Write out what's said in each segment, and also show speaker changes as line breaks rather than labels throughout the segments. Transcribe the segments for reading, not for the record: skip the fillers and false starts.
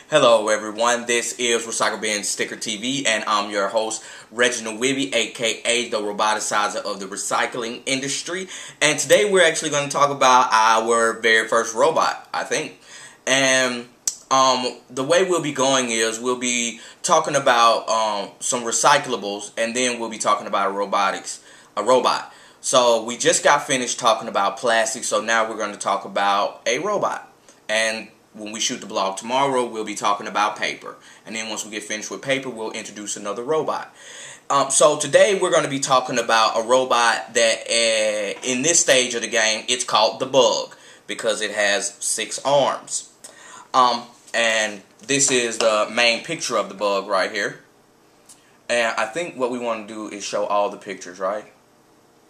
Hello everyone, this is Recyclebinsticker TV and I'm your host Reginald Wibby, aka the roboticizer of the recycling industry. And today we're actually going to talk about our very first robot, I think. And the way we'll be going is we'll be talking about some recyclables, and then we'll be talking about a robot. So we just got finished talking about plastic, so now we're going to talk about a robot. And when we shoot the blog tomorrow, we'll be talking about paper. And then once we get finished with paper, we'll introduce another robot. So today we're going to be talking about a robot that in this stage of the game, it's called the Bug, because it has 6 arms. And this is the main picture of the Bug right here. And I think what we want to do is show all the pictures, right?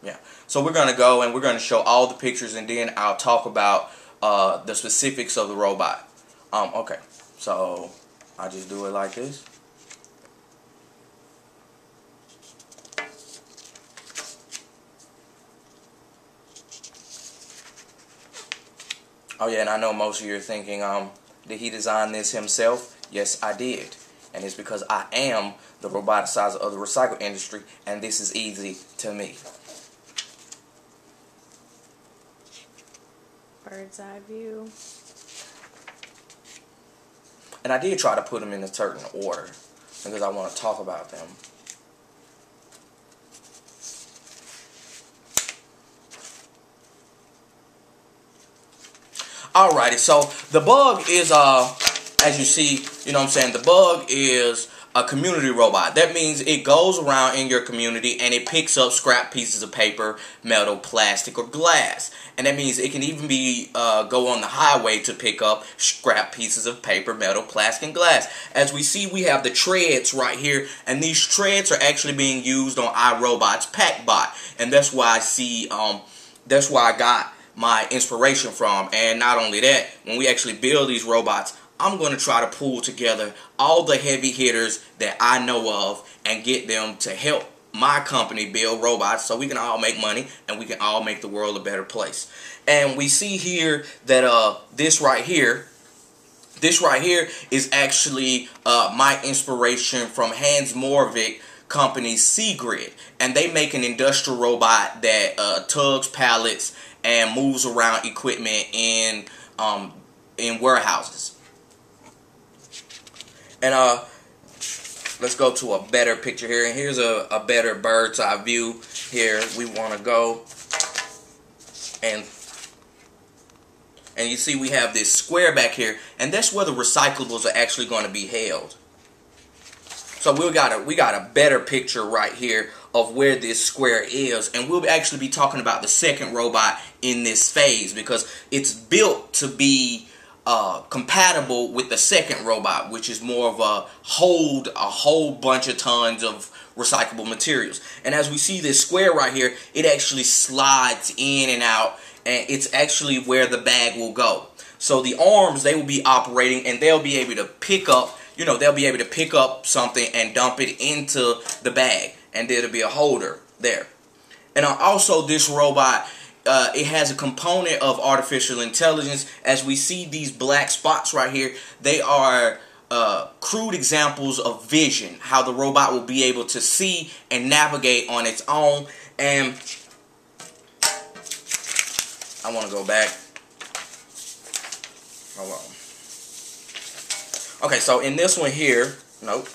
Yeah. So we're going to go and we're going to show all the pictures, and then I'll talk about the specifics of the robot. Okay, so I just do it like this. Oh yeah, and I know most of you are thinking, did he design this himself? Yes, I did. And it's because I am the roboticizer of the recycle industry, and this is easy to me.
Bird's eye view.
And I did try to put them in a certain order because I want to talk about them. Alrighty, so the Bug is, as you see, you know what I'm saying, the Bug is a community robot. That means it goes around in your community and it picks up scrap pieces of paper, metal, plastic, or glass. And that means it can even be go on the highway to pick up scrap pieces of paper, metal, plastic, and glass. As we see, we have the treads right here, and these treads are actually being used on iRobot's PackBot, and that's why I see that's where I got my inspiration from. And not only that, when we actually build these robots, I'm going to try to pull together all the heavy hitters that I know of and get them to help my company build robots so we can all make money and we can all make the world a better place. And we see here that this right here is actually my inspiration from Hans Moravec company's Seagrid. And they make an industrial robot that tugs pallets and moves around equipment in warehouses. And let's go to a better picture here. And here's a better bird's eye view here. We want to go. And you see we have this square back here. And that's where the recyclables are actually going to be held. So we got a better picture right here of where this square is. And we'll actually be talking about the second robot in this phase, because it's built to be compatible with the second robot, which is more of a whole bunch of tons of recyclable materials. And as we see this square right here, it actually slides in and out, and it's actually where the bag will go. So the arms, they will be operating, and they'll be able to pick up, they'll be able to pick up something and dump it into the bag, and there'll be a holder there. And also this robot, it has a component of artificial intelligence. As we see these black spots right here, they are crude examples of vision, how the robot will be able to see and navigate on its own. And I want to go back. Hold on. Okay, so in this one here, nope,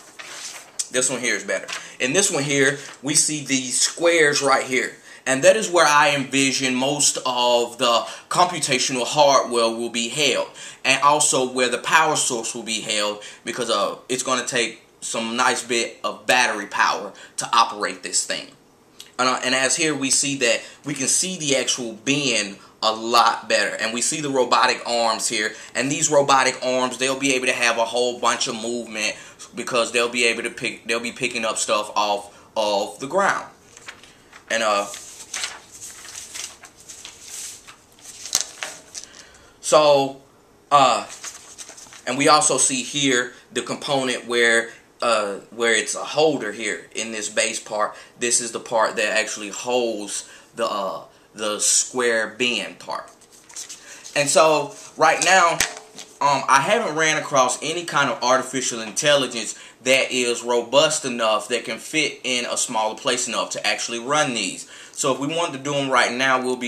this one here is better. In this one here, we see these squares right here. And that is where I envision most of the computational hardware will be held. And also where the power source will be held, because it's going to take some nice bit of battery power to operate this thing. And as here we see that we can see the actual bin a lot better. And we see the robotic arms here. And these robotic arms, they'll be able to have a whole bunch of movement, because they'll be able to be picking up stuff off of the ground. And so, and we also see here the component where it's a holder here in this base part. This is the part that actually holds the square bin part. And so right now I haven't ran across any kind of artificial intelligence that is robust enough that can fit in a smaller place enough to actually run these. So if we wanted to do them right now, we'll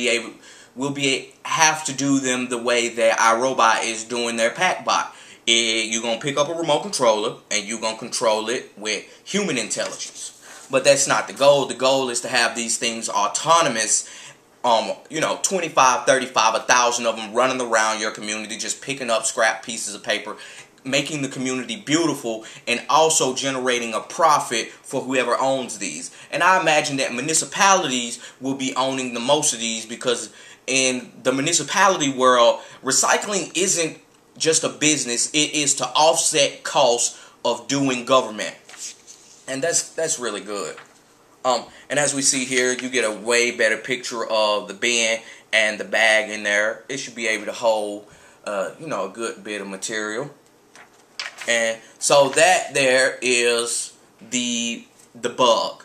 have to do them the way that iRobot is doing their PackBot. You're going to pick up a remote controller and you're going to control it with human intelligence. But that's not the goal. The goal is to have these things autonomous. 25, 35, 1,000 of them running around your community, just picking up scrap pieces of paper, making the community beautiful, and also generating a profit for whoever owns these. And I imagine that municipalities will be owning the most of these, because in the municipality world, recycling isn't just a business, it is to offset costs of doing government. And that's really good. And as we see here, you get a way better picture of the bin and the bag in there. It should be able to hold, a good bit of material. And so that there is the bug.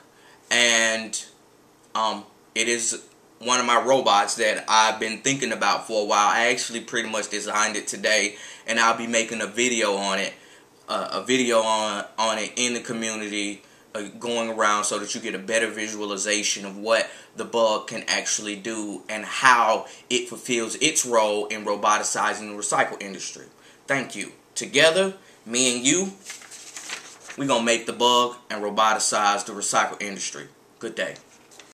And it is one of my robots that I've been thinking about for a while. I actually pretty much designed it today, and I'll be making a video on it, on it in the community, going around, so that you get a better visualization of what the bug can actually do and how it fulfills its role in roboticizing the recycle industry. Thank you. Together, me and you, we're going to make the bug and roboticize the recycle industry. Good day.